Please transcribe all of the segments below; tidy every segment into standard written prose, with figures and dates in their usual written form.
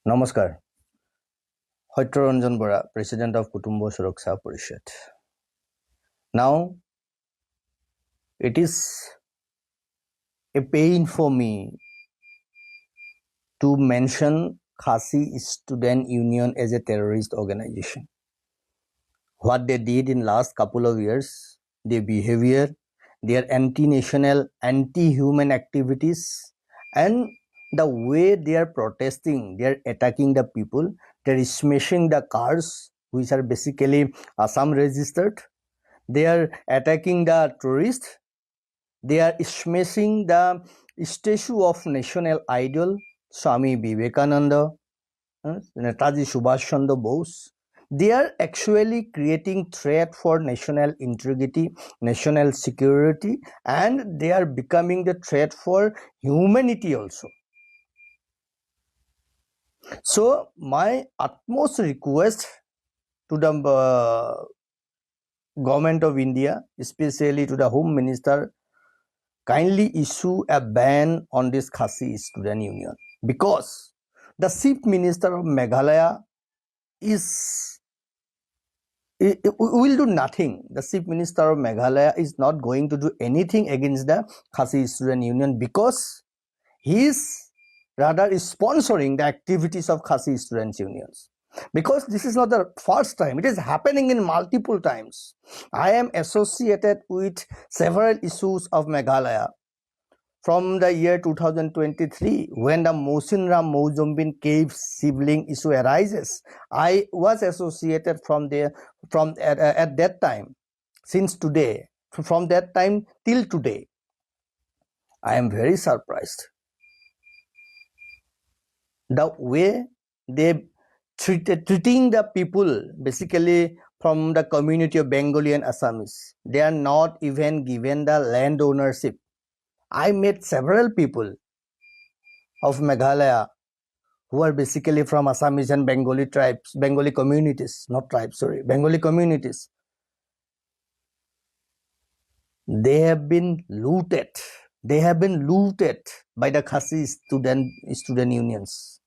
Namaskar. Hoitranjan Bora, President of Kutumbo Suraksha Parishad. Now, it is a pain for me to mention Khasi Student Union as a terrorist organization. What they did in last couple of years, their behavior, their anti-national, anti-human activities, and the way they are protesting, they are attacking the people, they are smashing the cars, which are basically Assam registered. They are attacking the tourists. They are smashing the statue of national idol Swami Vivekananda, Netaji Subhash Chandra Bose. They are actually creating threat for national integrity, national security, and they are becoming the threat for humanity also. So my utmost request to the government of India, especially to the Home Minister, kindly issue a ban on this Khasi Student Union, because the Chief Minister of Meghalaya will do nothing. The Chief Minister of Meghalaya is not going to do anything against the Khasi Student Union, because he is rather sponsoring the activities of Khasi Students Unions. Because this is not the first time, it is happening in multiple times. I am associated with several issues of Meghalaya from the year 2023, when the Mosinram Mojumbin cave sibling issue arises. I was associated at that time, since today, from that time till today. I am very surprised the way they treating the people, basically from the community of Bengali and Assamese. They are not even given the land ownership. I met several people of Meghalaya who are basically from Assamese and Bengali tribes, Bengali communities, not tribes, sorry, Bengali communities. They have been looted. They have been looted by the Khasi student unions.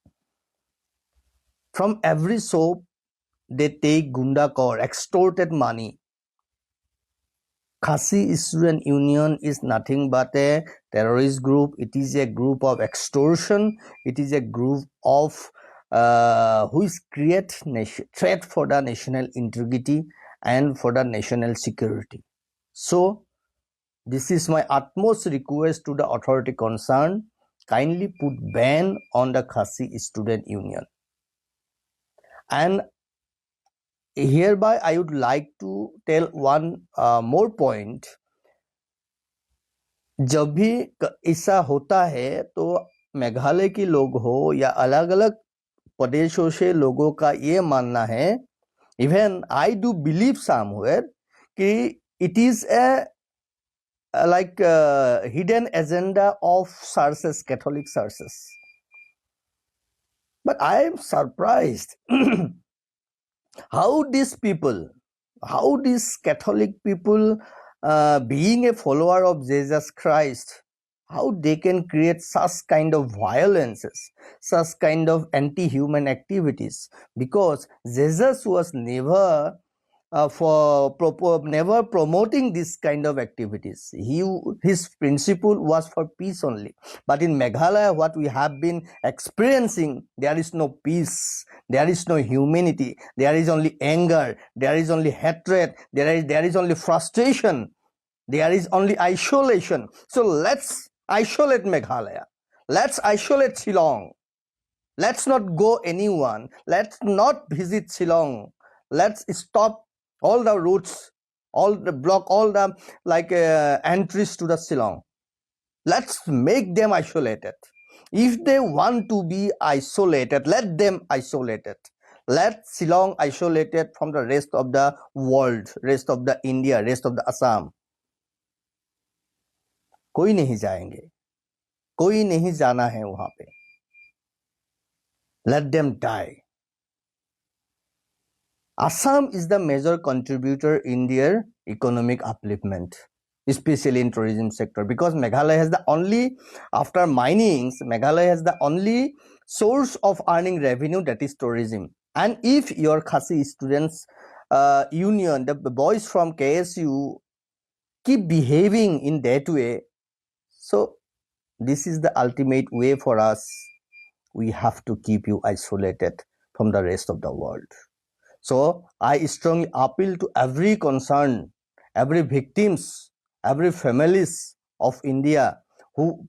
From every shop, they take gunda kor, extorted money. Khasi Student Union is nothing but a terrorist group. It is a group of extortion. It is a group of who is create threat for the national integrity and for the national security. So this is my utmost request to the authority concerned. Kindly put ban on the Khasi Student Union. And hereby I would like to tell one more point. जब भी ऐसा होता है तो मेघालय के लोग हो या अलग अलग प्रदेशों से लोगों का ये मानना है, even I do believe somewhere, कि it is a like hidden agenda of sources, Catholic sources. But I am surprised how these Catholic people, being a follower of Jesus Christ, how they can create such kind of violences, such kind of anti-human activities, because Jesus was never never promoting this kind of activities. His principle was for peace only. But in Meghalaya, what we have been experiencing, there is no peace, there is no humanity, there is only anger, there is only hatred, there is only frustration, there is only isolation. So let's isolate Meghalaya, let's isolate Shillong, let's not go anyone, let's not visit Shillong, let's stop all the routes, all the block, all the entries to the Shillong. Let's make them isolated. If they want to be isolated, let them isolated. Let Shillong isolated from the rest of the world, rest of the India, rest of the Assam. कोई नहीं जाएंगे, कोई नहीं जाना है वहां पे. Let them die. Assam is the major contributor in their economic upliftment, especially in tourism sector, because Meghalaya has the only, after minings, Meghalaya has the only source of earning revenue, that is tourism. And if your Khasi students union, the boys from KSU, keep behaving in that way, so this is the ultimate way for us. We have to keep you isolated from the rest of the world. So I strongly appeal to every concerned, every victims, every families of India who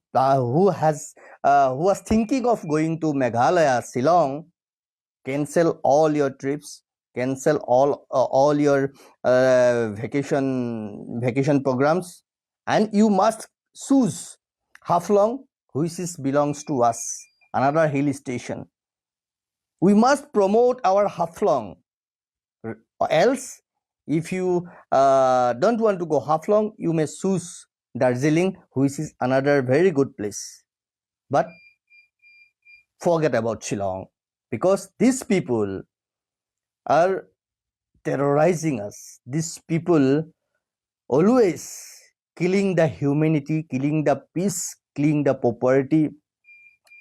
was thinking of going to Meghalaya, Shillong. Cancel all your trips, cancel all your vacation programs, and you must choose Haflong, which belongs to us, another hill station. We must promote our Haflong. Else, if you don't want to go Haflong, you may choose Darjeeling, which is another very good place. But forget about Shillong, because these people are terrorizing us. These people always killing the humanity, killing the peace, killing the property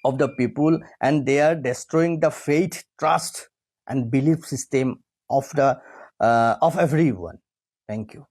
of the people, and they are destroying the faith, trust, and belief system of everyone. Thank you.